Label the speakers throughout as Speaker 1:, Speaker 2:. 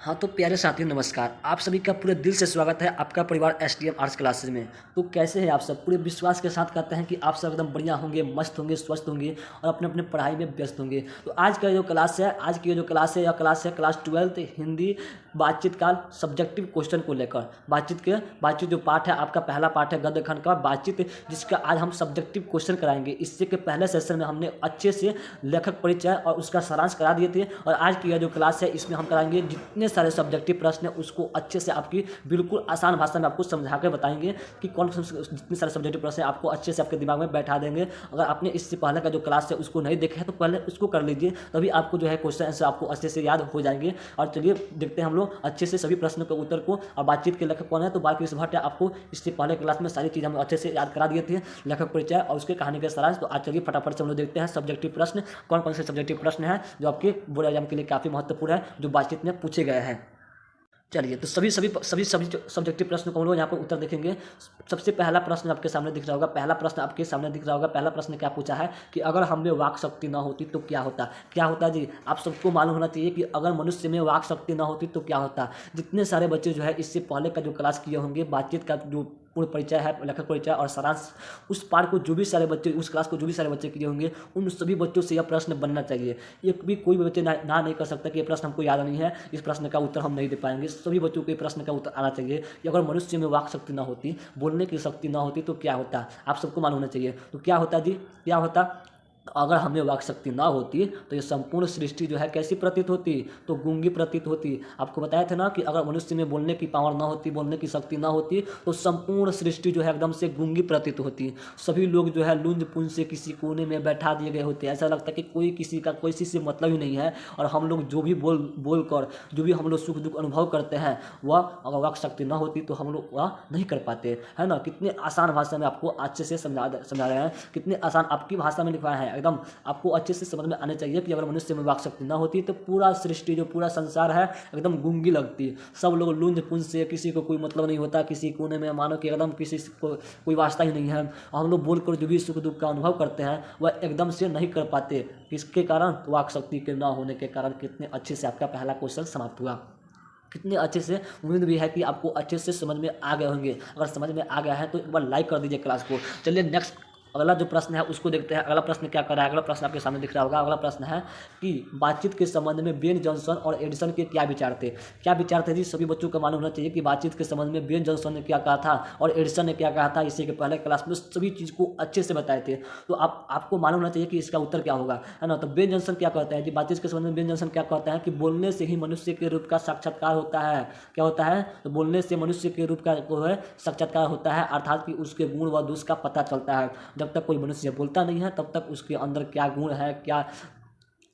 Speaker 1: हाँ तो प्यारे साथियों नमस्कार। आप सभी का पूरे दिल से स्वागत है आपका परिवार एसटीएम आर्ट्स क्लासेज में। तो कैसे हैं आप सब? पूरे विश्वास के साथ कहते हैं कि आप सब एकदम बढ़िया होंगे, मस्त होंगे, स्वस्थ होंगे और अपने अपने पढ़ाई में व्यस्त होंगे। तो आज का जो क्लास है, आज की जो क्लास है, यह क्लास है क्लास 12 हिंदी बातचीत का सब्जेक्टिव क्वेश्चन को लेकर। बातचीत जो पार्ट है, आपका पहला पार्ट है गद्य खंड का बातचीत, जिसका आज हम सब्जेक्टिव क्वेश्चन कराएंगे। इससे के पहले सेशन में हमने अच्छे से लेखक परिचय और उसका सारांश करा दिए थे, और आज की यह जो क्लास है इसमें हम कराएंगे जितने सारे सब्जेक्टिव प्रश्न है उसको अच्छे से आपकी बिल्कुल आसान भाषा में आपको समझा कर बताएंगे कि कौन जितने सारे सब्जेक्टिव प्रश्न है आपको अच्छे से आपके दिमाग में बैठा देंगे। अगर आपने इससे पहले का जो क्लास है उसको नहीं देखा है तो पहले उसको कर लीजिए, तभी आपको जो है क्वेश्चन आंसर आपको अच्छे से याद हो जाएंगे। और चलिए देखते हैं हम लोग अच्छे से सभी प्रश्नों के उत्तर को। और बातचीत के लेखक कौन है तो बालकृष्ण भट्ट है। आपको इससे पहले क्लास में सारी चीज़ हम अच्छे से याद करा दिए थे, लेखक परिचय और उसके कहानी के सारांश। तो आज चलिए फटाफट से हम लोग देखते हैं सब्जेक्टिव प्रश्न कौन कौन से सब्जेक्टिव प्रश्न है जो आपके बोर्ड एग्जाम के लिए काफ़ी महत्वपूर्ण है, जो बातचीत में पूछे गए हैं। चलिए तो सभी सब्जेक्टिव प्रश्न को हम लोग यहाँ पर उत्तर देखेंगे। सबसे पहला प्रश्न आपके सामने दिख रहा होगा। पहला प्रश्न क्या पूछा है कि अगर हम में वाक शक्ति ना होती तो क्या होता। क्या होता जी? आप सबको मालूम होना चाहिए कि अगर मनुष्य में वाक शक्ति ना होती तो क्या होता। जितने सारे बच्चे जो है इससे पहले का जो क्लास किए होंगे, बातचीत का जो पूर्ण परिचय है, लेखक परिचय और सारांश, उस पार्ट को जो भी सारे बच्चे, उस क्लास को जो भी सारे बच्चे किए होंगे, उन सभी बच्चों से यह प्रश्न बनना चाहिए। एक भी कोई भी बच्चे ना नहीं कर सकता कि ये प्रश्न हमको याद नहीं है, इस प्रश्न का उत्तर हम नहीं दे पाएंगे। सभी बच्चों को ये प्रश्न का उत्तर आना चाहिए कि अगर मनुष्य में वाक शक्ति ना होती, बोलने की शक्ति ना होती तो क्या होता। आप सबको मालूम होना चाहिए। तो क्या होता जी? क्या होता? अगर हमें वाक शक्ति ना होती तो ये संपूर्ण सृष्टि जो है कैसी प्रतीत होती? तो गूंगी प्रतीत होती। आपको बताया था ना कि अगर मनुष्य में बोलने की पावर ना होती, बोलने की शक्ति ना होती, तो संपूर्ण सृष्टि जो है एकदम से गूंगी प्रतीत होती। सभी लोग जो है लुंज पुंज से किसी कोने में बैठा दिए गए होते। ऐसा लगता है कि कोई किसी का कोई से मतलब ही नहीं है, और हम लोग जो भी बोल कर जो भी हम लोग सुख दुख अनुभव करते हैं, वह अगर वाक शक्ति ना होती तो हम लोग वह नहीं कर पाते, है ना। कितने आसान भाषा में आपको अच्छे से समझा रहे हैं, कितने आसान आपकी भाषा में लिखवाए हैं। एकदम आपको अच्छे से समझ में आने चाहिए कि अगर मनुष्य में वाक शक्ति ना होती तो पूरा सृष्टि, जो पूरा संसार है, एकदम गूंगी लगती। सब लोग लुंज पुंज से, किसी को कोई मतलब नहीं होता, किसी कोने में मानो कि एकदम किसी को कोई वास्ता ही नहीं है। हम लोग बोलकर जो भी सुख दुख का अनुभव करते हैं वह एकदम से नहीं कर पाते। किसके कारण? वाक शक्ति के ना होने के कारण। कितने अच्छे से आपका पहला क्वेश्चन समाप्त हुआ, कितने अच्छे से। उम्मीद भी है कि आपको अच्छे से समझ में आ गए होंगे। अगर समझ में आ गया है तो एक बार लाइक कर दीजिए क्लास को। चलिए नेक्स्ट अगला जो प्रश्न है उसको देखते हैं। अगला प्रश्न क्या कर रहा है? अगला प्रश्न आपके सामने दिख रहा होगा। अगला प्रश्न है कि बातचीत के संबंध में बेन जॉनसन और एडिसन के क्या विचार थे। क्या विचार थे जी? सभी बच्चों को मालूम होना चाहिए कि बातचीत के संबंध में बेन जॉनसन ने क्या कहा था और एडिसन ने क्या कहा था। इसी के पहले क्लास में सभी चीज़ को अच्छे से बताए थे, तो आपको मालूम होना चाहिए कि इसका उत्तर क्या होगा, है ना। तो बेन जॉनसन क्या कहते हैं जी? बातचीत के संबंध में बेन जॉनसन क्या कहते हैं कि बोलने से ही मनुष्य के रूप का साक्षात्कार होता है। क्या होता है? तो बोलने से मनुष्य के रूप का जो है साक्षात्कार होता है, अर्थात कि उसके गुण व दोष का पता चलता है। जब तक कोई मनुष्य बोलता नहीं है तब तक उसके अंदर क्या गुण है, क्या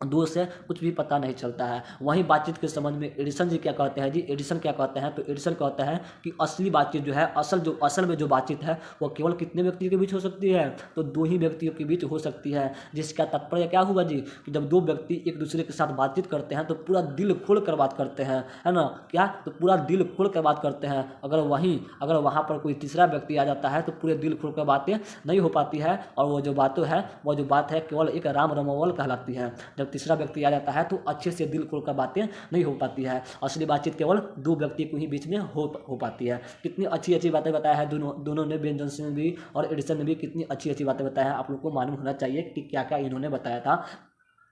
Speaker 1: दोस्त है, कुछ भी पता नहीं चलता है। वहीं बातचीत के संबंध में एडिसन जी क्या कहते हैं जी? एडिसन क्या कहते हैं? तो एडिसन कहते हैं कि असली बातचीत जो है, असल में जो बातचीत है वो केवल कितने व्यक्तियों के बीच हो सकती है? तो दो ही व्यक्तियों के बीच हो सकती है। जिसका तात्पर्य क्या हुआ जी? कि जब दो व्यक्ति एक दूसरे के साथ बातचीत करते हैं तो पूरा दिल खोल कर बात करते हैं, है ना। क्या? तो पूरा दिल खोल कर बात करते हैं। अगर वहाँ पर कोई तीसरा व्यक्ति आ जाता है तो पूरे दिल खोल कर बातें नहीं हो पाती है, और वो जो बात है केवल एक राम रमोवल कहलाती है। जब तीसरा व्यक्ति आ जाता है तो अच्छे से दिल खोलकर बातें नहीं हो पाती है। असली बातचीत केवल दो व्यक्ति को ही बीच में हो पाती है। कितनी अच्छी अच्छी बातें बताया है दोनों ने, बेन जॉनसन ने भी और एडिसन ने भी कितनी अच्छी अच्छी बातें बताया है। आप लोग को मालूम होना चाहिए कि क्या क्या इन्होंने बताया था।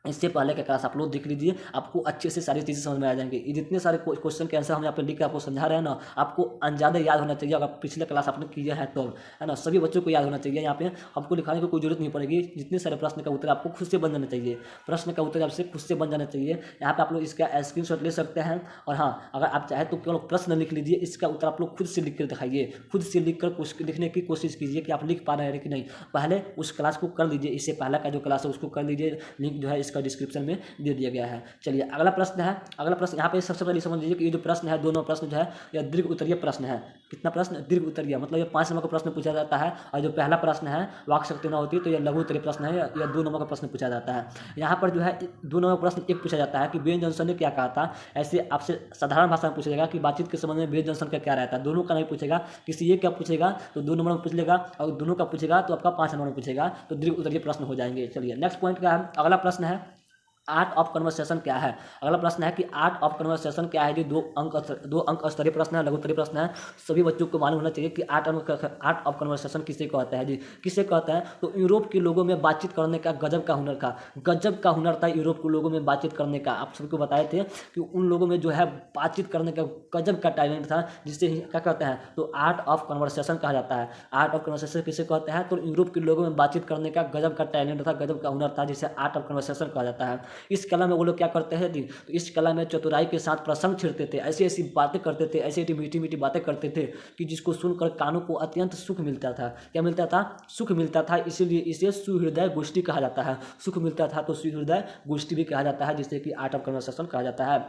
Speaker 1: इससे पहले का क्लास आप लोग देख लीजिए, आपको अच्छे से सारी चीज़ें समझ में आ जाएंगे। ये जितने सारे क्वेश्चन के आंसर हम यहाँ पे लिख के आपको समझा रहे हैं ना, आपको अंदाजा याद होना चाहिए। अगर पिछले क्लास आपने किया है तो, है ना, सभी बच्चों को याद होना चाहिए। यहाँ पे आपको लिखाने की कोई जरूरत नहीं पड़ेगी। जितने सारे प्रश्न का उत्तर आपको खुद से बन जाना चाहिए, प्रश्न का उत्तर आपसे खुद से बन जाना चाहिए। यहाँ पे आप लोग इसका स्क्रीनशॉट ले सकते हैं, और हाँ, अगर आप चाहे तो केवल प्रश्न लिख लीजिए, इसका उत्तर आप लोग खुद से लिख कर दिखाइए। खुद से लिख कर लिखने की कोशिश कीजिए कि आप लिख पा रहे हैं कि नहीं। पहले उस क्लास को कर लीजिए, इससे पहले का जो क्लास है उसको कर लीजिए। लिंक जो है इसका डिस्क्रिप्शन में दे दिया गया है। चलिए अगला प्रश्न है। अगला प्रश्न यहाँ पे सबसे पहले समझ लीजिए कि ये जो प्रश्न है, दोनों प्रश्न जो है यह दीर्घ उत्तरीय प्रश्न है। कितना प्रश्न? दीर्घ उत्तरीय, मतलब ये 5 नंबर का प्रश्न पूछा जाता है। और जो पहला प्रश्न है वाक शक्ति ना होती तो यह लघु उत्तरीय प्रश्न है, यह 2 नंबर का प्रश्न पूछा जाता है। यहाँ पर जो है 2 नंबर का प्रश्न एक पूछा जाता है कि बेन जॉनसन ने क्या कहा था। ऐसे आपसे साधारण भाषा में पूछा जाएगा कि बातचीत के संबंध में बेन जॉनसन का क्या रहता है। दोनों का नहीं पूछेगा, किसी एक का पूछेगा तो 2 नंबर में पूछ लेगा, और दोनों का पूछेगा तो आपका 5 नंबर में पूछेगा, तो दीर्घ उत्तरीय प्रश्न हो जाएंगे। चलिए नेक्स्ट पॉइंट का है। अगला प्रश्न है आर्ट ऑफ कन्वर्सेशन क्या है। अगला प्रश्न है कि आर्ट ऑफ कन्वर्सेशन क्या है जी। 2 अंक स्तरीय प्रश्न है, लघु स्तरीय प्रश्न है। सभी बच्चों को मालूम होना चाहिए कि आर्ट ऑफ कन्वर्सेशन किसे कहता है जी। किसे कहता है तो यूरोप के लोगों में बातचीत करने का गजब का हुनर था। गजब का हुनर था यूरोप के लोगों में बातचीत करने का। आप सबको बताए थे कि उन लोगों में जो है बातचीत करने का गजब का टैलेंट था, जिससे क्या कहते हैं तो आर्ट ऑफ कन्वर्सेशन कहा जाता है। आर्ट ऑफ कन्वर्सेशन किसे कहते हैं तो यूरोप के लोगों में बातचीत करने का गजब का टैलेंट था, गजब का हुनर था, जिसे आर्ट ऑफ कन्वर्सेशन कहा जाता है। इस कला में वो लोग क्या करते हैं जी, तो इस कला में चतुराई के साथ प्रसंग छेड़ते थे, ऐसी ऐसी बातें करते थे, ऐसी ऐसी मीठी मीठी बातें करते थे कि जिसको सुनकर कानों को अत्यंत सुख मिलता था। क्या मिलता था? सुख मिलता था। इसीलिए इसे सुहृदय गोष्ठी कहा जाता है। सुख मिलता था तो सुहृदय गोष्ठी भी कहा जाता है, जिसे कि आर्ट ऑफ कन्वर्सेशन कहा जाता है।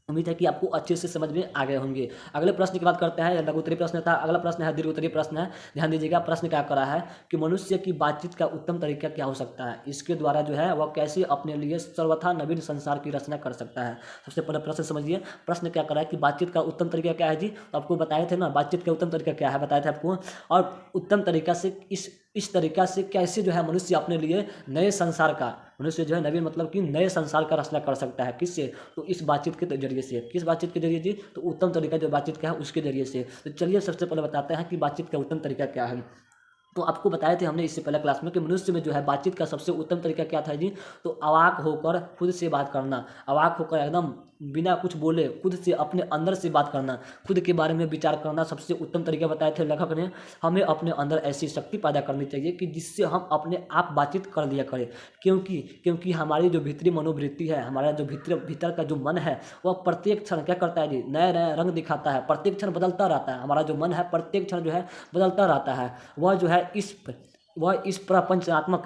Speaker 1: उम्मीद है कि आपको अच्छे से समझ में आ गए होंगे। अगले प्रश्न की बात करते हैं। लघु उत्तरीय प्रश्न था, अगला प्रश्न है दीर्घ उत्तरीय प्रश्न है। ध्यान दीजिएगा, प्रश्न क्या करा है कि मनुष्य की बातचीत का उत्तम तरीका क्या हो सकता है, इसके द्वारा जो है वह कैसे अपने लिए सर्वथा नवीन संसार की रचना कर सकता है। सबसे पहले प्रश्न समझिए, प्रश्न क्या करा है कि बातचीत का उत्तम तरीका क्या है जी। तो आपको बताए थे ना, बातचीत का उत्तम तरीका क्या है, बताए थे आपको। और उत्तम तरीका से इस तरीका से कैसे जो है मनुष्य अपने लिए नए संसार का, मनुष्य जो है नवीन मतलब कि नए संसार का रचना कर सकता है। किससे? तो इस बातचीत के जरिए से। किस बातचीत के जरिए जी? तो उत्तम तरीका जो बातचीत का है उसके जरिए से। तो चलिए सबसे पहले बताते हैं कि बातचीत का उत्तम तरीका क्या है। तो आपको बताए थे हमने इससे पहले क्लास में कि मनुष्य में जो है बातचीत का सबसे उत्तम तरीका क्या था जी। तो अवाक होकर खुद से बात करना, अवाक होकर एकदम बिना कुछ बोले खुद से अपने अंदर से बात करना, खुद के बारे में विचार करना सबसे उत्तम तरीका बताए थे लेखक ने। हमें अपने अंदर ऐसी शक्ति पैदा करनी चाहिए कि जिससे हम अपने आप बातचीत कर लिया करें। क्योंकि हमारी जो भीतरी मनोवृत्ति है, हमारा जो भीतर का जो मन है, वह प्रत्येक क्षण क्या करता है जी, नया नया रंग दिखाता है, प्रत्येक क्षण बदलता रहता है। हमारा जो मन है प्रत्येक क्षण जो है बदलता रहता है। वह इस प्रपंचात्मक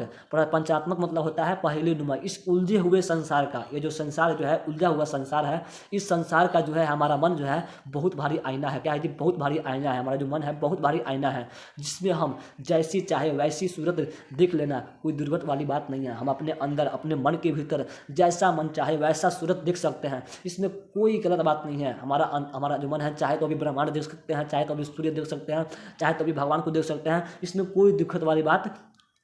Speaker 1: मतलब होता है पहेली नुमा, इस उलझे हुए संसार का, ये जो संसार जो है उलझा हुआ संसार है, इस संसार का जो है हमारा मन जो है बहुत भारी आईना है। क्या है जी? बहुत भारी आईना है। हमारा जो मन है बहुत भारी आईना है, जिसमें हम जैसी चाहे वैसी सूरत देख लेना, कोई दुर्गत वाली बात नहीं है। हम अपने अंदर अपने मन के भीतर जैसा मन चाहे वैसा सूरत देख सकते हैं, इसमें कोई गलत बात नहीं है। हमारा जो मन है चाहे तो अभी ब्रह्मांड देख सकते हैं, चाहे तो अभी सूर्य देख सकते हैं, चाहे तो अभी भगवान को देख सकते हैं, इसमें कोई दिक्कत वाली बात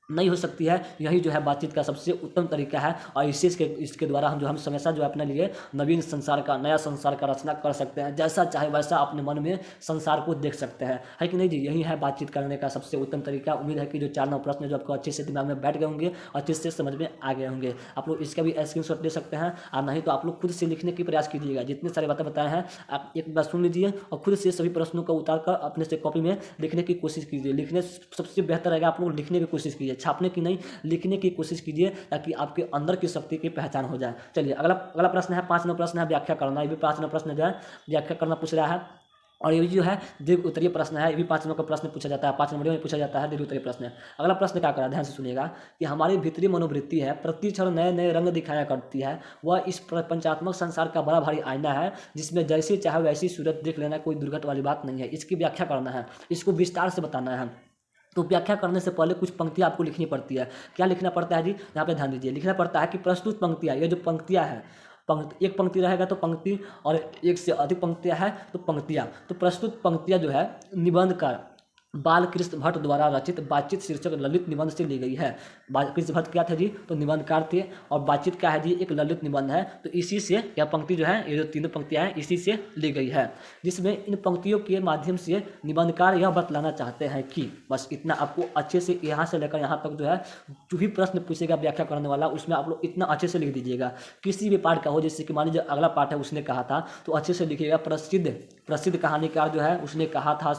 Speaker 1: नहीं हो सकती है। यही जो है बातचीत का सबसे उत्तम तरीका है, और इसके द्वारा हम हमेशा जो है अपने लिए नवीन संसार का, नया संसार का रचना कर सकते हैं, जैसा चाहे वैसा अपने मन में संसार को देख सकते हैं। है कि नहीं जी? यही है बातचीत करने का सबसे उत्तम तरीका। उम्मीद है कि जो 4 9 प्रश्न जो आपको अच्छे से दिमाग में बैठ गए होंगे, अच्छे से समझ में आ गए होंगे। आप लोग इसका भी स्क्रीनशॉट ले सकते हैं, और नहीं तो आप लोग खुद से लिखने की प्रयास कीजिएगा। जितने सारे बातें बताए हैं आप एक बार सुन लीजिए और खुद से सभी प्रश्नों को उतार कर अपने से कॉपी में लिखने की कोशिश कीजिए। लिखने सबसे बेहतर रहेगा, आप लोग लिखने की कोशिश कीजिए, छापने की नहीं, लिखने की कोशिश कीजिए, ताकि आपके अंदर की शक्ति की पहचान हो जाए। चलिए अगला प्रश्न है 5 नंबर प्रश्न है व्याख्या करना। ये भी 5 नंबर प्रश्न जो है व्याख्या करना पूछ रहा है, और ये भी जो है दीर्घ उत्तरीय प्रश्न है। ये भी 5 नंबर का प्रश्न पूछा जाता है, 5 नंबर में पूछा जाता है दीर्घ उत्तरीय प्रश्न। अगला प्रश्न क्या करा, ध्यान से सुनिएगा कि हमारी भीतरी मनोवृत्ति है प्रति क्षण नए नए रंग दिखाया करती है। वह इस प्रपंचात्मक संसार का बड़ा भारी आईना है, जिसमें जैसी चाहे वैसी सूरत देख लेना कोई दुर्गत वाली बात नहीं है। इसकी व्याख्या करना है, इसको विस्तार से बताना है। तो व्याख्या करने से पहले कुछ पंक्तियाँ आपको लिखनी पड़ती है। क्या लिखना पड़ता है जी? यहाँ पे ध्यान दीजिए, लिखना पड़ता है कि प्रस्तुत पंक्तियाँ, ये जो पंक्तियाँ हैं, एक पंक्ति रहेगा तो पंक्ति, और एक से अधिक पंक्तियाँ हैं तो पंक्तियाँ। तो प्रस्तुत पंक्तियाँ जो है निबंध का बालकृष्ण भट्ट द्वारा रचित बातचीत शीर्षक ललित निबंध से ली गई है। बालकृष्ण भट्ट क्या थे जी? तो निबंधकार थे, और बातचीत क्या है जी? एक ललित निबंध है। तो इसी से यह पंक्ति जो है, ये जो 3 पंक्तियां हैं, इसी से ली गई है, जिसमें इन पंक्तियों के माध्यम से निबंधकार यह बतलाना चाहते हैं कि बस इतना आपको अच्छे से यहाँ से लेकर यहाँ तक जो है जो भी प्रश्न पूछेगा व्याख्या करने वाला, उसमें आप लोग इतना अच्छे से लिख दीजिएगा। किसी भी पाठ का हो, जैसे कि मान लीजिए अगला पाठ है उसने कहा था, तो अच्छे से लिखिएगा। प्रसिद्ध कहानीकार जो है उसने कहा था,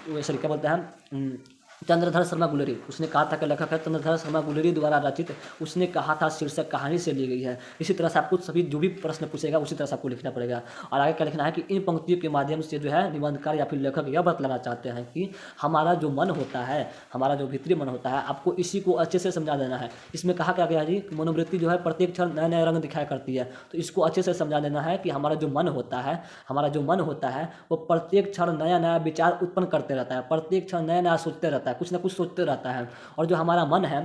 Speaker 1: सॉरी क्या बोलते हैं, चंद्रधर शर्मा गुलेरी, उसने कहा था कि लेखक है चंद्रधर शर्मा गुलेरी द्वारा रचित, उसने कहा था शीर्षक कहानी से ली गई है। इसी तरह से आपको सभी जो भी प्रश्न पूछेगा उसी तरह से आपको लिखना पड़ेगा। और आगे क्या लिखना है कि इन पंक्तियों के माध्यम से जो है निबंधकार या फिर लेखक यह बतलाना चाहते हैं कि हमारा जो मन होता है, हमारा जो भीतरी मन होता है, आपको इसी को अच्छे से समझा देना है। इसमें कहा क्या गया जी? मनोवृत्ति जो है प्रत्येक क्षण नए नए रंग दिखाया करती है। तो इसको अच्छे से समझा देना है कि हमारा जो मन होता है वो प्रत्येक क्षण नया नया विचार उत्पन्न करते रहता है, प्रत्येक क्षण नया नया सोचते रहता है, कुछ ना कुछ सोचते रहता है। और जो हमारा मन है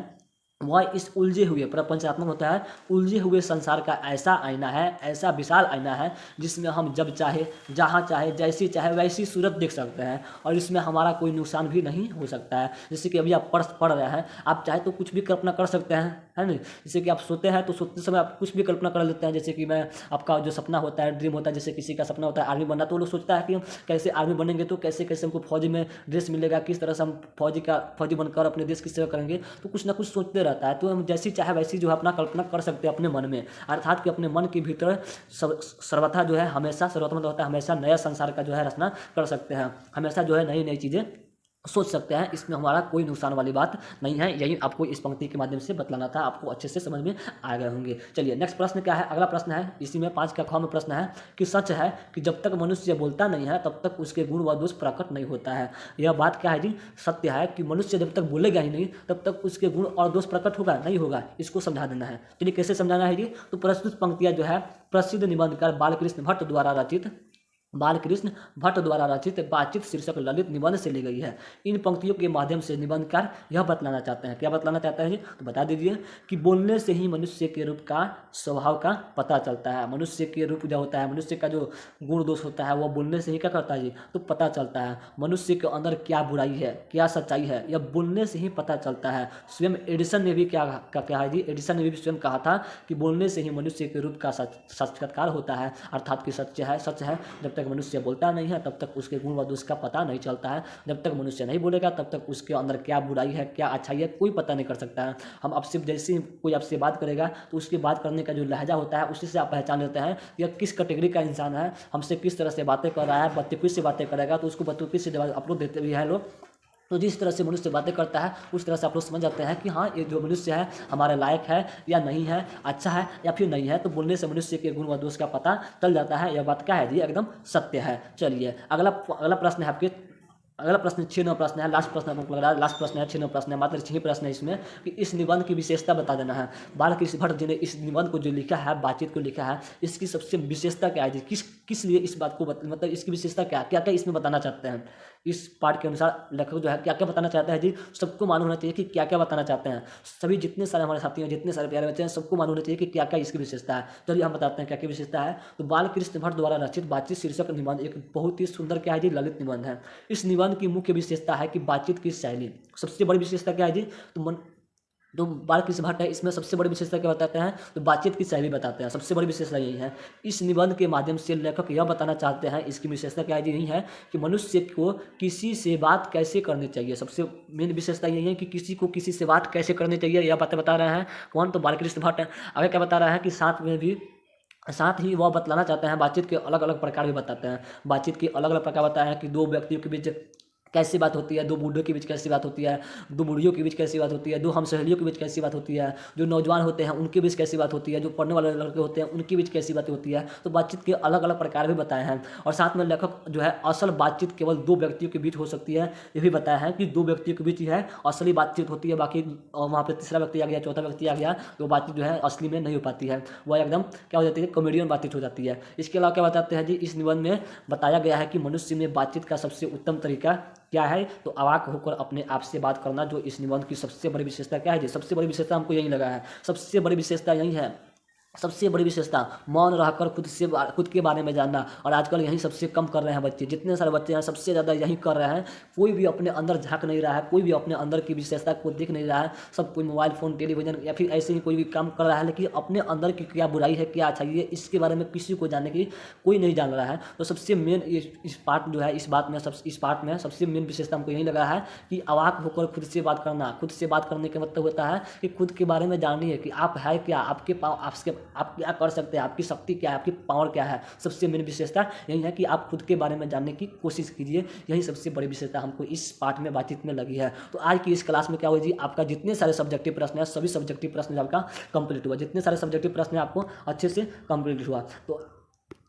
Speaker 1: वह इस उलझे हुए, प्रपंचात्मक होता है, उलझे हुए संसार का ऐसा आईना है, ऐसा विशाल आईना है, जिसमें हम जब चाहे, जहाँ चाहे, जैसी चाहे वैसी सूरत देख सकते हैं, और इसमें हमारा कोई नुकसान भी नहीं हो सकता है। जैसे कि अभी आप पढ़ रहे हैं, आप चाहे तो कुछ भी कल्पना कर सकते हैं, है नहीं। जैसे कि आप सोते हैं तो सोते समय आप कुछ भी कल्पना कर लेते हैं, जैसे कि मैं आपका जो सपना होता है, ड्रीम होता है, जैसे किसी का सपना होता है आर्मी बनना, तो वो लोग सोचता है कि हम कैसे आर्मी बनेंगे, तो कैसे कैसे हमको फौजी में ड्रेस मिलेगा, किस तरह से हम फौजी बनकर अपने देश की सेवा करेंगे, तो कुछ ना कुछ सोचते रहता है। तो हम जैसी चाहे वैसी जो है अपना कल्पना कर सकते हैं अपने मन में, अर्थात कि अपने मन के भीतर सर्वथा जो है हमेशा सर्वथा मतलब होता है हमेशा नया संसार का जो है रचना कर सकते हैं, हमेशा जो है नई नई चीज़ें सोच सकते हैं। इसमें हमारा कोई नुकसान वाली बात नहीं है। यही आपको इस पंक्ति के माध्यम से बतलाना था, आपको अच्छे से समझ में आ गए होंगे। चलिए नेक्स्ट प्रश्न क्या है, अगला प्रश्न है इसी में 5 का ख में प्रश्न है कि सच है कि जब तक मनुष्य बोलता नहीं है तब तक उसके गुण व दोष प्रकट नहीं होता है। यह बात क्या है जी, सत्य है कि मनुष्य जब तक बोलेगा ही नहीं तब तक उसके गुण और दोष प्रकट होगा नहीं होगा, इसको समझा देना है। चलिए कैसे समझाना है जी, तो प्रस्तुत पंक्तियां जो है प्रसिद्ध निबंधकार बालकृष्ण भट्ट द्वारा रचित बातचीत शीर्षक ललित निबंध से ली गई है। इन पंक्तियों के माध्यम से निबंधकार यह बतलाना चाहते हैं, क्या बतलाना चाहते हैं जी, तो बता दीजिए कि बोलने से ही मनुष्य के रूप का स्वभाव का पता चलता है। मनुष्य के रूप जो होता है, मनुष्य का जो गुण दोष होता है वह बोलने से ही क्या करता है जी, तो पता चलता है। मनुष्य के अंदर क्या बुराई है, क्या सच्चाई है, यह बोलने से ही पता चलता है। स्वयं एडिसन ने भी क्या है जी, एडिसन ने भी स्वयं कहा था कि बोलने से ही मनुष्य के रूप का साक्षात्कार होता है, अर्थात कि सच है जब तक मनुष्य बोलता नहीं है तब तक उसके गुण व दोष का पता नहीं चलता है। जब तक मनुष्य नहीं बोलेगा तब तक उसके अंदर क्या बुराई है, क्या अच्छाई है, कोई पता नहीं कर सकता है। हम अब सिर्फ जैसे ही कोई आपसे बात करेगा तो उसकी बात करने का जो लहजा होता है उसी से आप पहचान लेते हैं यह किस कैटेगरी का इंसान है, हमसे किस तरह से बातें कर रहा है। बदतमीजी से बातें करेगा तो उसको बदतमीजी से अपलोड देते भी हैं लोग। तो जिस तरह से मनुष्य बातें करता है उस तरह से आप लोग समझ जाते हैं कि हाँ ये जो मनुष्य है हमारे लायक है या नहीं है, अच्छा है या फिर नहीं है। तो बोलने से मनुष्य के गुण व दोष का पता चल जाता है। यह बात क्या है जी, एकदम सत्य है। चलिए अगला प्रश्न है आपके, अगला प्रश्न 6 नंबर प्रश्न है, लास्ट प्रश्न आपको लग रहा है लास्ट प्रश्न है, 6 नंबर प्रश्न है, मात्र 6 प्रश्न है इसमें कि इस निबंध की विशेषता बता देना है। बालकृष्ण भट्ट जी ने इस निबंध को जो लिखा है, बातचीत को लिखा है, इसकी सबसे विशेषता क्या है जी, किस लिए इस बात को मतलब इसकी विशेषता क्या क्या क्या इसमें बताना चाहते हैं। इस पाठ के अनुसार लेखक जो है क्या क्या बताना चाहता है जी, सबको मालूम होना चाहिए कि क्या क्या बताना चाहते हैं। सभी जितने सारे हमारे साथी हैं, जितने सारे प्यारे बच्चे हैं, सबको मालूम होना चाहिए कि क्या क्या इसकी विशेषता है। चलिए हम बताते हैं क्या क्या विशेषता है। तो बालकृष्ण भट्ट द्वारा रचित बातचीत शीर्षक निबंध एक बहुत ही सुंदर क्या है जी, ललित निबंध है। इस निबंध की मुख्य विशेषता है कि बातचीत की शैली, सबसे बड़ी विशेषता क्या है जी, तो बालकृष्ण भट्ट है इसमें सबसे बड़ी विशेषता क्या बताते हैं, तो बातचीत की शैली बताते हैं, सबसे बड़ी विशेषता यही है। इस निबंध के माध्यम से लेखक यह बताना चाहते हैं, इसकी विशेषता क्या है जी, यही है कि मनुष्य को किसी से बात कैसे करनी चाहिए। सबसे मेन विशेषता यही है कि किसी को किसी से बात कैसे करनी चाहिए, यह बातें बता रहे हैं कौन, तो बालकृष्ण भट्ट है। आगे क्या बता रहा है कि साथ ही वह बतलाना चाहते हैं, बातचीत के अलग अलग प्रकार भी बताते हैं। बातचीत के अलग अलग प्रकार बताया है कि दो व्यक्तियों के बीच कैसी बात होती है, दो बूढ़ों के बीच कैसी बात होती है, दो बूढ़ियों के बीच कैसी बात होती है, दो हम सहेलियों के बीच कैसी बात होती है, जो नौजवान होते हैं उनके बीच कैसी बात होती है, जो पढ़ने वाले लड़के होते हैं उनके बीच कैसी बातें होती है। तो बातचीत के अलग अलग प्रकार भी बताए हैं। और साथ में लेखक जो है असल बातचीत केवल दो व्यक्तियों के बीच हो सकती है, ये भी बताया है कि दो व्यक्तियों के बीच ही है असली बातचीत होती है, बाकी वहाँ पर तीसरा व्यक्ति आ गया, चौथा व्यक्ति आ गया, तो बातचीत जो है असली में नहीं हो पाती है, वह एकदम क्या हो जाती है, कॉमेडियन बातचीत हो जाती है। इसके अलावा क्या बताते हैं जी, इस निबंध में बताया गया है कि मनुष्य में बातचीत का सबसे उत्तम तरीका क्या है, तो अवाक होकर अपने आप से बात करना, जो इस निबंध की सबसे बड़ी विशेषता क्या है जी, सबसे बड़ी विशेषता हमको यही लगा है, सबसे बड़ी विशेषता यही है। सबसे बड़ी विशेषता मौन रहकर खुद के बारे में जानना। और आजकल यही सबसे कम कर रहे हैं बच्चे, जितने सारे बच्चे हैं सबसे ज़्यादा यही कर रहे हैं। कोई भी अपने अंदर झांक नहीं रहा है, कोई भी अपने अंदर की विशेषता को देख नहीं रहा है। सब कोई मोबाइल फ़ोन टेलीविजन या फिर ऐसे ही कोई भी काम कर रहा है, लेकिन अपने अंदर की क्या बुराई है, क्या अच्छाई है, इसके बारे में किसी को जानने की कोई नहीं जान रहा है। तो सबसे मेन इस पार्ट जो है, इस पार्ट में सबसे मेन विशेषता हमको यही लगा है कि अवाक होकर खुद से बात करना। खुद से बात करने का मतलब होता है कि खुद के बारे में जानिए कि आप है क्या, आप क्या कर सकते हैं, आपकी शक्ति क्या है, आपकी पावर क्या है। सबसे मेन विशेषता यही है कि आप खुद के बारे में जानने की कोशिश कीजिए, यही सबसे बड़ी विशेषता हमको इस पाठ में बातचीत में लगी है। तो आज की इस क्लास में क्या हुआ जी, आपका जितने सारे सब्जेक्टिव प्रश्न है सभी सब्जेक्टिव प्रश्न आपका कंप्लीट हुआ, जितने सारे सब्जेक्टिव प्रश्न है आपको अच्छे से कंप्लीट हुआ। तो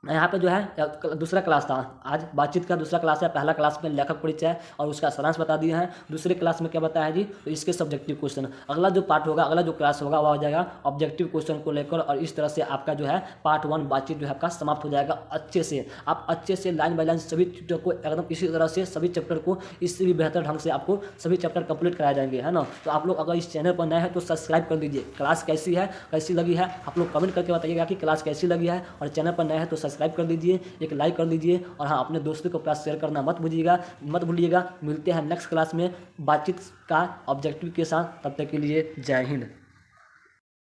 Speaker 1: यहाँ पे जो है दूसरा क्लास था, आज बातचीत का दूसरा क्लास है। पहला क्लास में लेखक परिचय और उसका सारांश बता दिए हैं। दूसरे क्लास में क्या बताया है जी, तो इसके सब्जेक्टिव क्वेश्चन। अगला जो पार्ट होगा, अगला जो क्लास होगा वह हो जाएगा ऑब्जेक्टिव क्वेश्चन को लेकर। और इस तरह से आपका जो है पार्ट 1 बातचीत जो है आपका समाप्त हो जाएगा अच्छे से। आप अच्छे से लाइन बाय लाइन सभी चैप्टर को एकदम इसी तरह से सभी चैप्टर को इससे भी बेहतर ढंग से आपको सभी चैप्टर कंप्लीट कराए जाएंगे, है ना। तो आप लोग अगर इस चैनल पर नए हैं तो सब्सक्राइब कर दीजिए। क्लास कैसी है, कैसी लगी है, आप लोग कमेंट करके बताइएगा कि क्लास कैसी लगी है। और चैनल पर नए हैं तो सब्सक्राइब कर दीजिए, एक लाइक कर दीजिए। और हाँ, अपने दोस्तों को प्लस शेयर करना मत भूलिएगा। मिलते हैं नेक्स्ट क्लास में बातचीत का ऑब्जेक्टिव के साथ, तब तक के लिए जय हिंद।